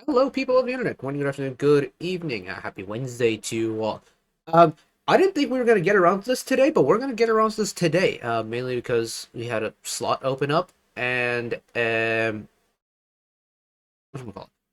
Hello, people of the internet. Morning, good afternoon, good evening. Happy Wednesday to you all. Um, I didn't think we were going to get around to this today, but we're going to get around to this today, mainly because we had a slot open up, and whatchamacallit,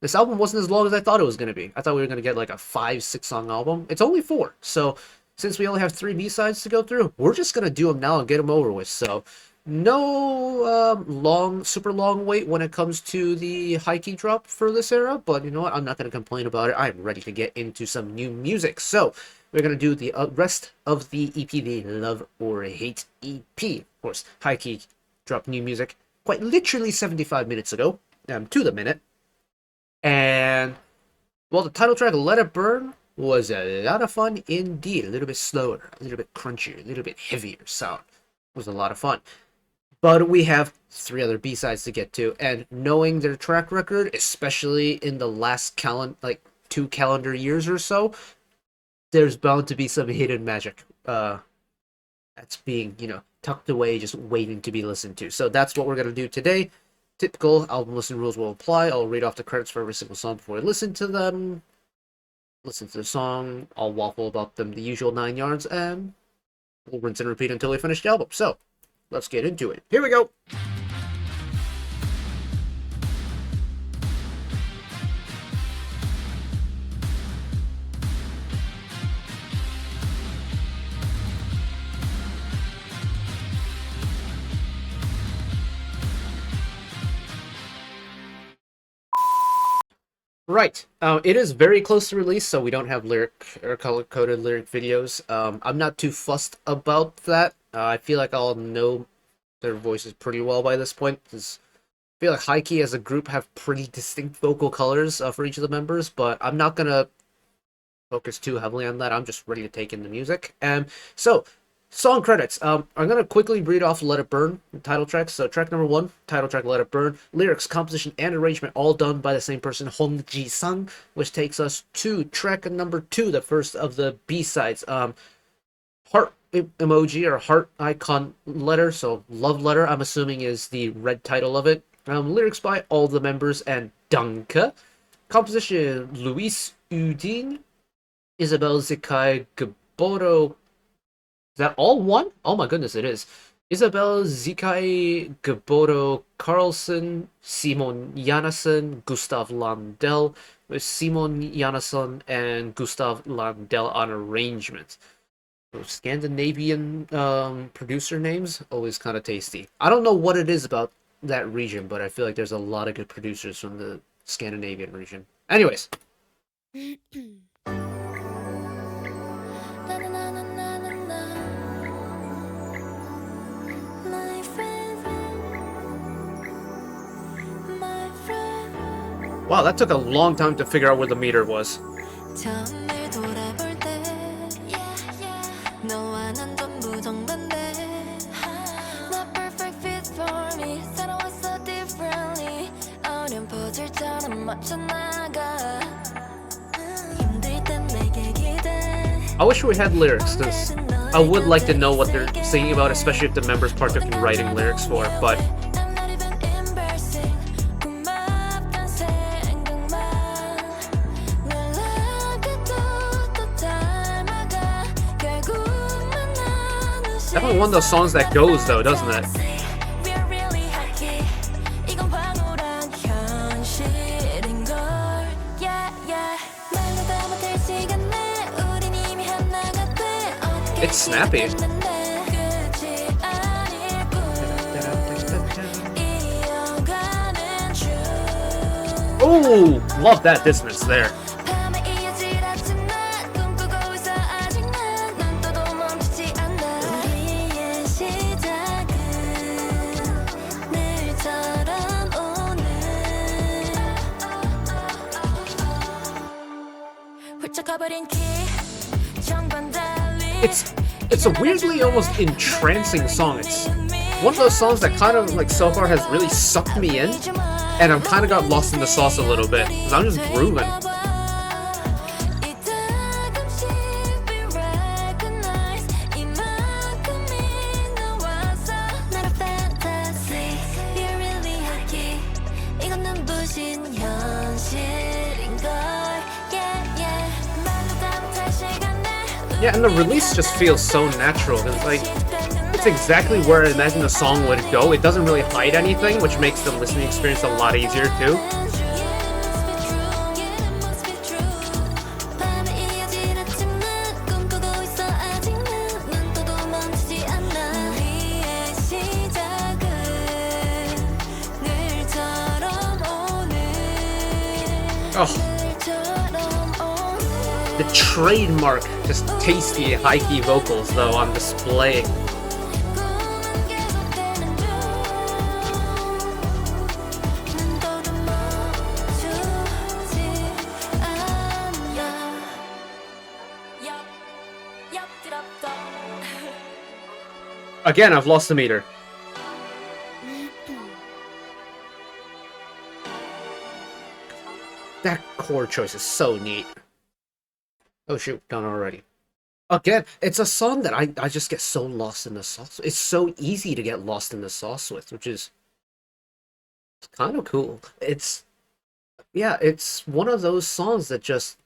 this album wasn't as long as I thought it was going to be. I thought we were going to get like a 5, 6 song album. It's only four, so since we only have three B-sides to go through, we're just going to do them now and get them over with. So no super long wait when it comes to the high key drop for this era, but you know what? I'm not going to complain about it. I'm ready to get into some new music. So we're going to do the rest of the EP, the Love or Hate EP. Of course, high key dropped new music quite literally 75 minutes ago, to the minute. And well, the title track "Let It Burn" was a lot of fun indeed. A little bit slower, a little bit crunchier, a little bit heavier sound. It was a lot of fun. But we have three other B-sides to get to, and knowing their track record, especially in the last 2 calendar years or so, there's bound to be some hidden magic that's being, tucked away, just waiting to be listened to. So that's what we're going to do today. Typical album listen rules will apply. I'll read off the credits for every single song before I listen to them. Listen to the song. I'll waffle about them the usual 9 yards, and we'll rinse and repeat until we finish the album. So let's get into it. Here we go. Right. It is very close to release, so we don't have lyric or color-coded lyric videos. I'm not too fussed about that. I feel like I'll know their voices pretty well by this point, because I feel like High Key as a group have pretty distinct vocal colors for each of the members, but I'm not gonna focus too heavily on that. I'm just ready to take in the music. So song credits. I'm gonna quickly read off "Let It Burn" title track. So track number one, title track "Let It Burn." Lyrics, composition, and arrangement all done by the same person, Hong Ji Sang, which takes us to track number two, the first of the B sides. Heart emoji or heart icon letter. So love letter, I'm assuming, is the red title of it. Lyrics by all the members and Danke. Composition: Luis Udin, Isabel Zikai Gaboro. Is that all one? Oh my goodness, it is. Isabel Zikai, Gaboro Carlson, Simon Janasson, Gustav Landell, with Simon Janasson and Gustav Landell on arrangement. Those Scandinavian producer names, always kind of tasty. I don't know what it is about that region, but I feel like there's a lot of good producers from the Scandinavian region. Anyways, wow, that took a long time to figure out where the meter was. I wish we had lyrics, because I would like to know what they're singing about, especially if the members partook in writing lyrics for it, but definitely one of those songs that goes, though, doesn't it? It's snappy. Oh, love that dissonance there. It's a weirdly almost entrancing song. It's one of those songs that kind of like so far has really sucked me in, and I've kind of got lost in the sauce a little bit because I'm just grooving. Yeah, and the release just feels so natural. It's like, it's exactly where I imagine the song would go. It doesn't really hide anything, which makes the listening experience a lot easier too. Oh, the trademark, just tasty high-key vocals, though, on display. Again, I've lost the meter. That chord choice is so neat. Oh shoot, done already. Again, it's a song that I just get so lost in the sauce. It's so easy to get lost in the sauce with, which is kind of cool. Yeah, it's one of those songs that just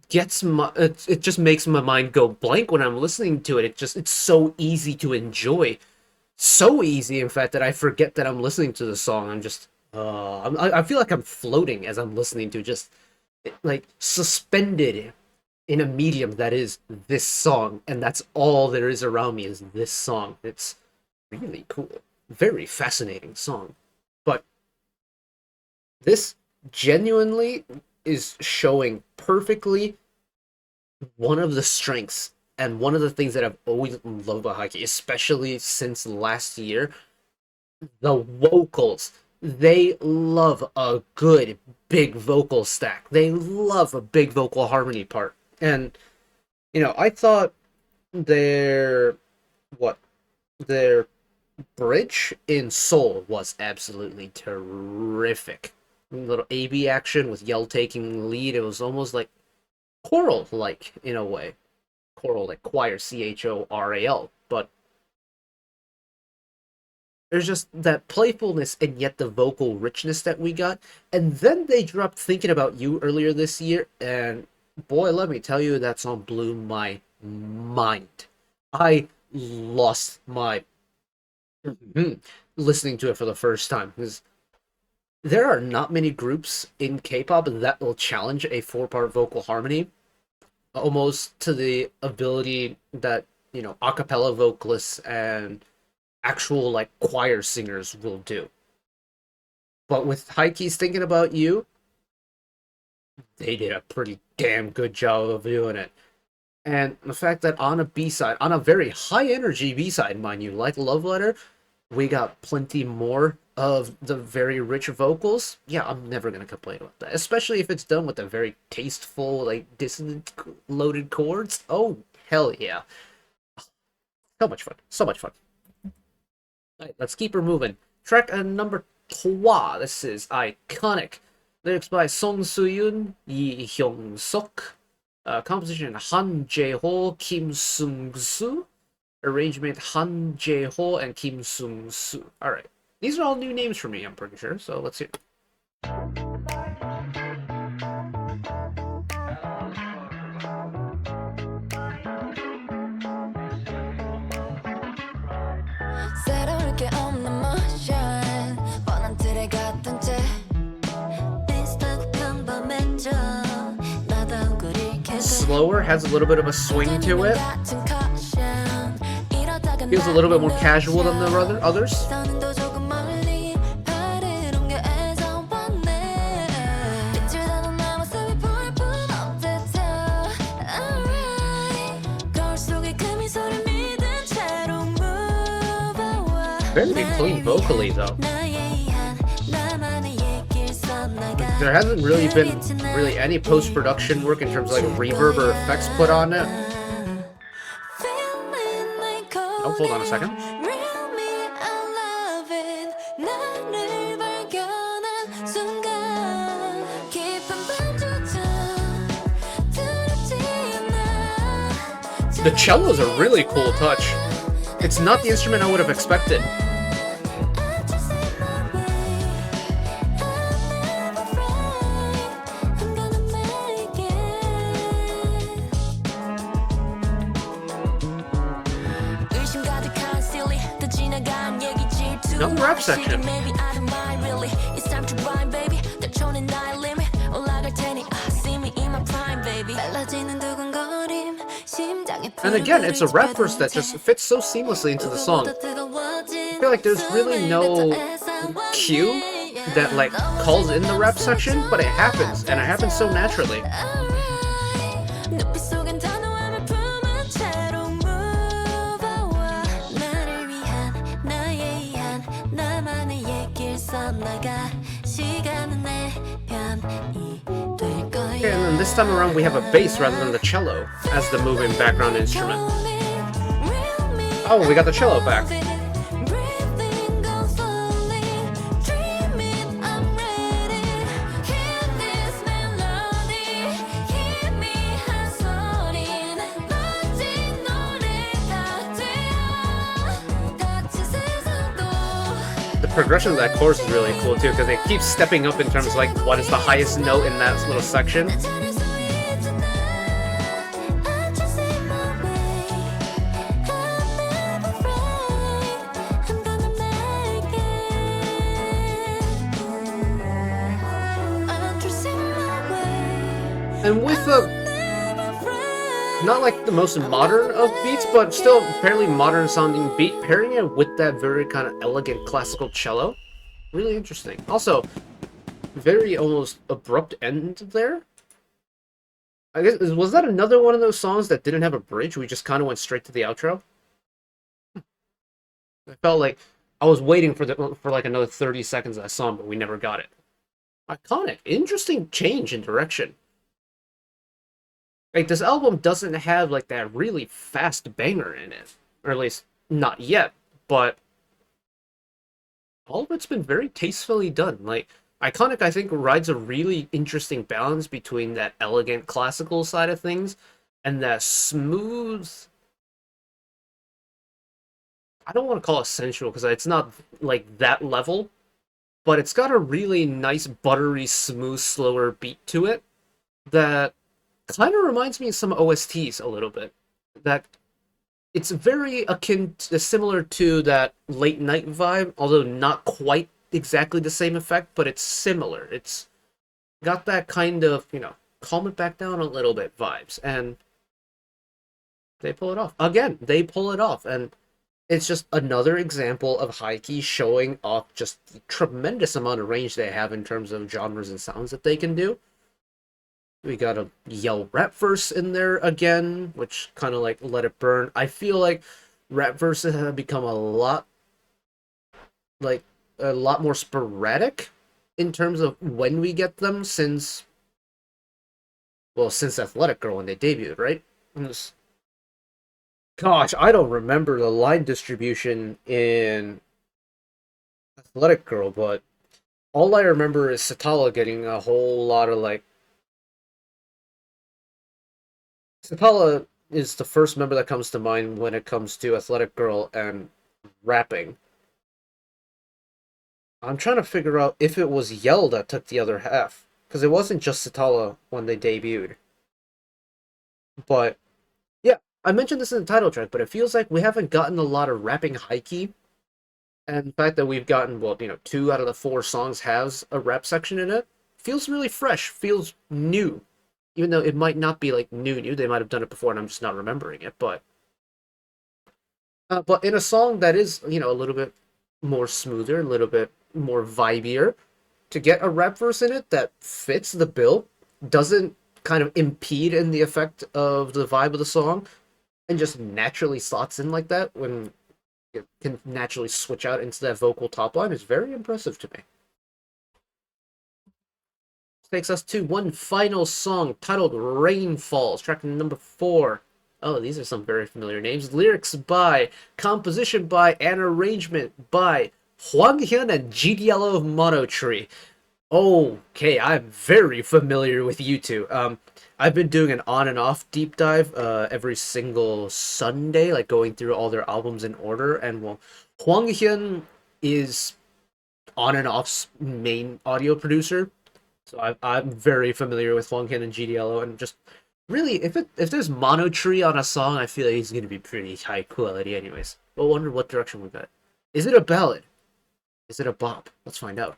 gets it just makes my mind go blank when I'm listening to it. It's so easy to enjoy. So easy, in fact, that I forget that I'm listening to the song. I'm just I feel like I'm floating as I'm listening to, just like suspended in a medium that is this song, and that's all there is around me is this song. It's really cool, very fascinating song. But this genuinely is showing perfectly one of the strengths and one of the things that I've always loved about Haikyuu, especially since last year, the vocals. They love a good big vocal stack. They love a big vocal harmony part. And I thought their what their bridge in Soul was absolutely terrific. Little AB action with Yell taking lead. It was almost like choral like in a way. Choral like choir, CHORAL, but there's just that playfulness and yet the vocal richness that we got. And then they dropped Thinking About You earlier this year, and boy, let me tell you, that song blew my mind. I lost my listening to it for the first time, because there are not many groups in K-pop that will challenge a four-part vocal harmony almost to the ability that a cappella vocalists and actual like choir singers will do. But with Haiky's Thinking About You, they did a pretty damn good job of doing it. And the fact that on a B-side, on a very high energy B-side, mind you, like Love Letter, we got plenty more of the very rich vocals. Yeah, I'm never gonna complain about that, especially if it's done with a very tasteful, like dissonant loaded chords. Oh hell yeah, so much fun, so much fun. All right, let's keep her moving. Track number 3. This is Iconic. Lyrics by Song Soo-yoon, Lee Hyung-suk. Composition Han Jae-ho, Kim Sung-soo. Arrangement Han Jae-ho and Kim Sung-soo. Alright. These are all new names for me, I'm pretty sure, so let's hear. Slower, has a little bit of a swing to it. Feels a little bit more casual than the others. Very clean vocally, though. There hasn't really been any post-production work in terms of like reverb or effects put on it. Oh, hold on a second. The cello is a really cool touch. It's not the instrument I would have expected. Another rap section. And again, it's a rap verse that just fits so seamlessly into the song. I feel like there's really no cue that like calls in the rap section, but it happens, and it happens so naturally. Okay, and then this time around we have a bass rather than the cello as the moving background instrument. Oh, we got the cello back. The progression of that chorus is really cool too, because it keeps stepping up in terms of like what is the highest note in that little section. And with not like the most modern of beats, but still fairly modern sounding beat, pairing it with that very kind of elegant classical cello, really interesting. Also, very almost abrupt end there. I guess, was that another one of those songs that didn't have a bridge? We just kind of went straight to the outro. I felt like I was waiting for like another 30 seconds of that song, but we never got it. Iconic, interesting change in direction. Like, this album doesn't have, like, that really fast banger in it. Or at least, not yet. But all of it's been very tastefully done. Like, Iconic, I think, rides a really interesting balance between that elegant classical side of things and that smooth... I don't want to call it sensual, because it's not, like, that level. But it's got a really nice, buttery, smooth, slower beat to it that kind of reminds me of some OSTs a little bit. That it's very akin to, similar to that late night vibe, although not quite exactly the same effect, but it's similar. It's got that kind of, you know, calm it back down a little bit vibes, and they pull it off. Again, they pull it off, and it's just another example of H1-KEY showing off just the tremendous amount of range they have in terms of genres and sounds that they can do. We got a yell rap verse in there again, which kind of like let it burn. I feel like rap verses have become a lot more sporadic in terms of when we get them since Athletic Girl when they debuted, right? Gosh, I don't remember the line distribution in Athletic Girl, but all I remember is Satala getting a whole lot of like... Satala is the first member that comes to mind when it comes to Athletic Girl and rapping. I'm trying to figure out if it was Yell that took the other half, because it wasn't just Satala when they debuted. But yeah, I mentioned this in the title track, but it feels like we haven't gotten a lot of rapping H1-KEY. And the fact that we've gotten, well, 2 out of the 4 songs has a rap section in it, feels really fresh, feels new. Even though it might not be like new, they might have done it before and I'm just not remembering it. But in a song that is, a little bit more smoother, a little bit more vibier, to get a rap verse in it that fits the bill, doesn't kind of impede in the effect of the vibe of the song, and just naturally slots in like that when it can naturally switch out into that vocal top line, is very impressive to me. Takes us to one final song titled Rainfalls, track number 4. Oh, these are some very familiar names. Lyrics by, composition by, and arrangement by Hwang Hyun and GDLO of Monotree. Okay, I'm very familiar with you two. I've been doing an on and off deep dive every single Sunday, like going through all their albums in order, and well, Hwang Hyun is on and off's main audio producer. So I'm very familiar with Hwang Hyun and GDLO, and just really, if there's Monotree on a song, I feel like he's going to be pretty high quality anyways. But I wonder what direction we got. Is it a ballad? Is it a bop? Let's find out.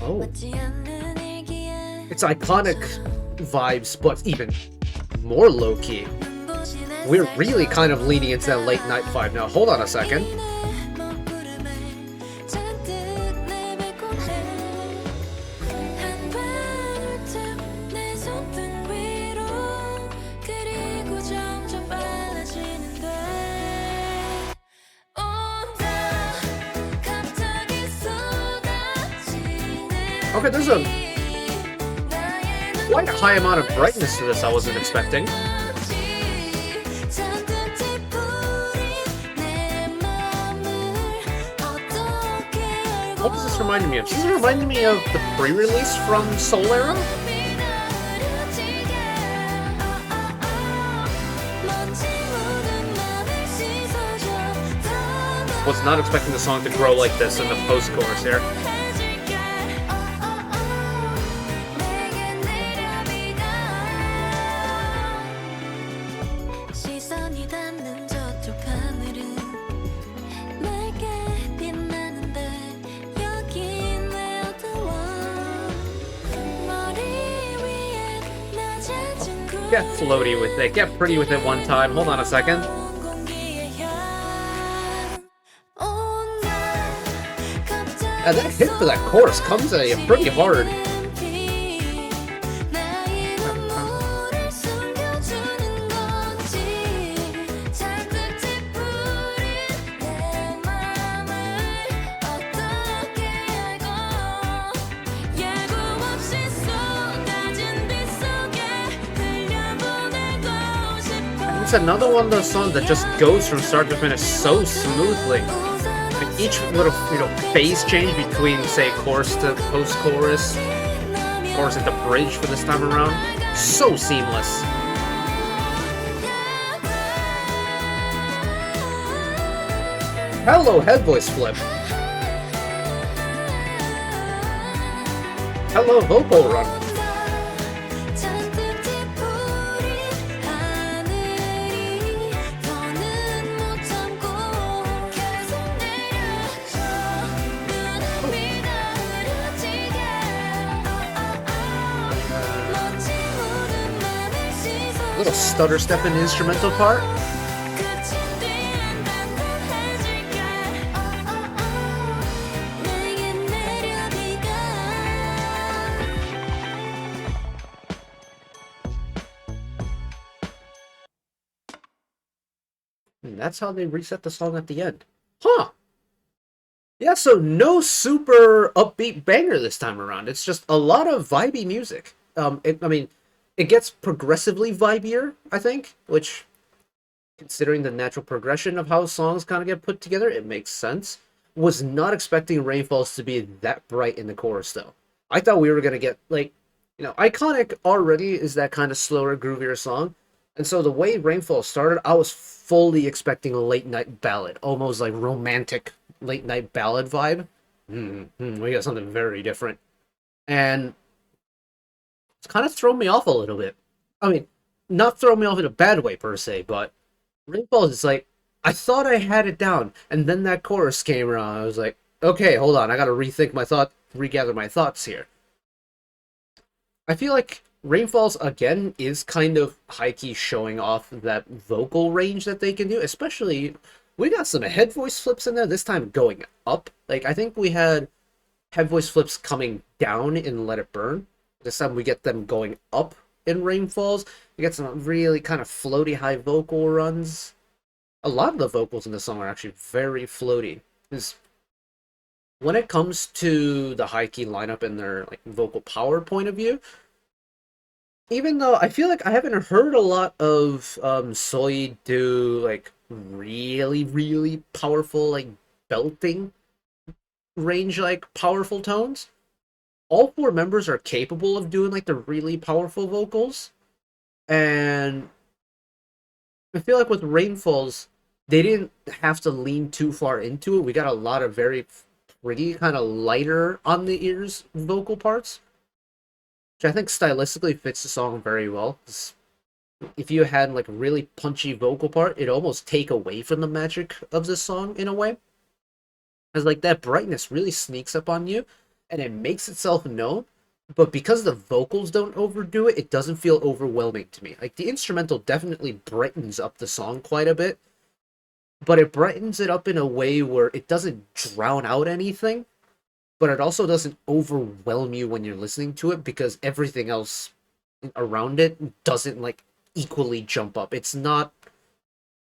Oh. It's iconic vibes, but even more low-key. We're really kind of leaning into that late night vibe now. Hold on a second. Okay, there's a quite a high amount of brightness to this I wasn't expecting. What does this remind me of? Does this remind me of the pre-release from Soul Era? Was not expecting the song to grow like this in the post-chorus here. Get floaty with it. Get pretty with it one time. Hold on a second. And that hit for that chorus comes at you pretty hard. It's another one of those songs that just goes from start to finish so smoothly. Like each little, phase change between, say, chorus to post-chorus, chorus into bridge for this time around, so seamless. Hello, head voice flip. Hello, vocal run. Little stutter step in the instrumental part. And that's how they reset the song at the end. Huh. Yeah, so no super upbeat banger this time around. It's just a lot of vibey music. It gets progressively vibier, I think, which, considering the natural progression of how songs kind of get put together, it makes sense. Was not expecting Rainfalls to be that bright in the chorus, though. I thought we were going to get, Iconic already is that kind of slower, groovier song. And so the way Rainfall started, I was fully expecting a late-night ballad, almost like romantic late-night ballad vibe. We got something very different. And it's kind of thrown me off a little bit. I mean, not thrown me off in a bad way, per se, but Rainfalls is like, I thought I had it down, and then that chorus came around, I was like, okay, hold on, I gotta regather my thoughts here. I feel like Rainfalls, again, is kind of high-key showing off that vocal range that they can do, especially, we got some head voice flips in there, this time going up. Like, I think we had head voice flips coming down in Let It Burn. This time we get them going up in Rainfalls. We get some really kind of floaty high vocal runs. A lot of the vocals in the song are actually very floaty. Because when it comes to the high-key lineup and their vocal power point of view, even though I feel like I haven't heard a lot of Soy do really, really powerful belting range powerful tones, all four members are capable of doing the really powerful vocals. And I feel like with Rainfalls, they didn't have to lean too far into it. We got a lot of very pretty kind of lighter on the ears vocal parts. which I think stylistically fits the song very well. If you had like a really punchy vocal part, it almost take away from the magic of the song in a way. Because like that brightness really sneaks up on you and it makes itself known. But because the vocals don't overdo it, it doesn't feel overwhelming to me. Like the instrumental definitely brightens up the song quite a bit, but it brightens it up in a way where it doesn't drown out anything, but it also doesn't overwhelm you when you're listening to it because everything else around it doesn't like equally jump up. It's not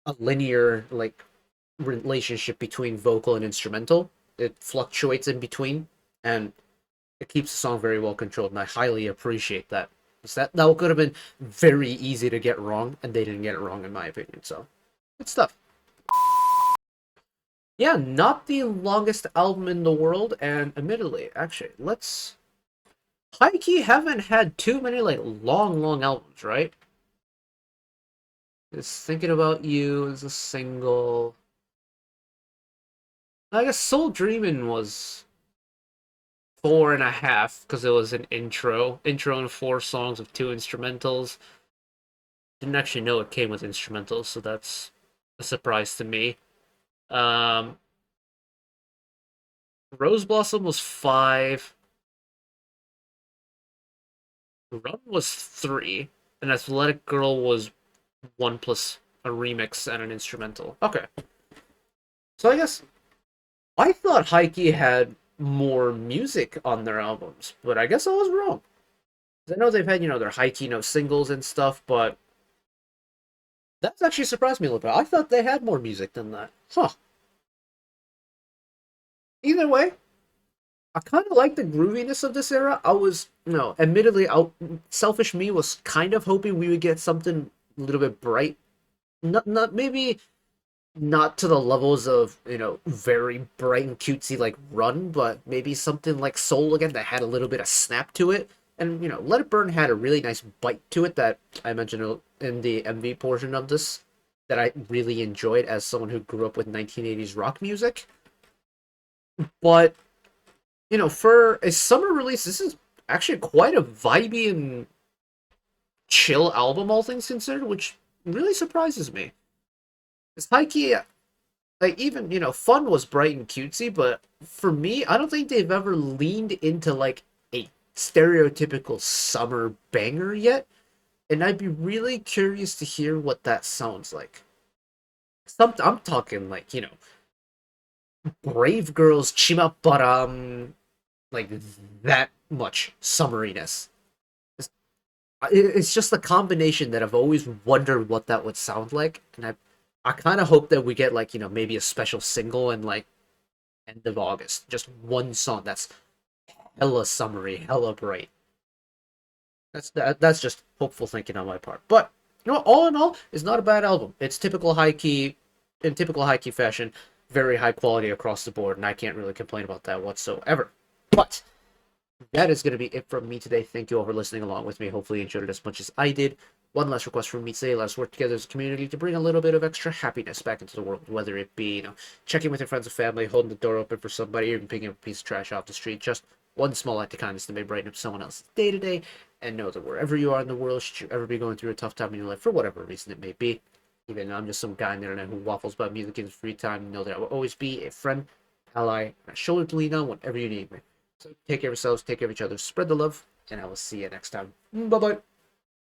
a linear like relationship between vocal and instrumental. It fluctuates in between, and it keeps the song very well controlled, and I highly appreciate that. That could have been very easy to get wrong, and they didn't get it wrong in my opinion. So, good stuff. Yeah, not the longest album in the world, and admittedly, actually, let's high key haven't had too many like long albums, right? Just thinking about you as a single. I guess Soul Dreamin' was 4.5 because it was an intro and 4 songs with 2 instrumentals. Didn't actually know it came with instrumentals, so that's a surprise to me. Um, Rose Blossom was 5. Run was 3, and Athletic Girl was 1 plus a remix and an instrumental. Okay, so I guess I thought Heike had more music on their albums, but I guess I was wrong. I know they've had, their Heike, singles and stuff, but that's actually surprised me a little bit. I thought they had more music than that. Huh. Either way, I kind of like the grooviness of this era. I was, no, admittedly, selfish me was kind of hoping we would get something a little bit bright. Not maybe not to the levels of, very bright and cutesy like Run, but maybe something like Soul again that had a little bit of snap to it. And, Let It Burn had a really nice bite to it that I mentioned in the MV portion of this that I really enjoyed as someone who grew up with 1980s rock music. But, for a summer release, this is actually quite a vibey and chill album, all things considered, which really surprises me. It's high key, like even Fun was bright and cutesy, but for me, I don't think they've ever leaned into like a stereotypical summer banger yet, and I'd be really curious to hear what that sounds like. I'm talking like Brave Girls Chimaparam, like that much summeriness. It's just the combination that I've always wondered what that would sound like, and I kind of hope that we get like maybe a special single in like end of August, just one song that's hella summery, hella bright. That's just hopeful thinking on my part. But all in all, it's not a bad album. It's typical high key, in typical high key fashion, very high quality across the board, and I can't really complain about that whatsoever. But that is going to be it from me today. Thank you all for listening along with me. Hopefully you enjoyed it as much as I did. One last request from me today. Let's work together as a community to bring a little bit of extra happiness back into the world, whether it be, checking with your friends and family, holding the door open for somebody, or even picking up a piece of trash off the street. Just one small act of kindness that may brighten up someone else's day to day. And know that wherever you are in the world, should you ever be going through a tough time in your life, for whatever reason it may be, even though I'm just some guy on the internet who waffles about music in his free time, know that I will always be a friend, ally, and a shoulder to lean on whenever you need me. So take care of yourselves, take care of each other, spread the love, and I will see you next time. Bye bye.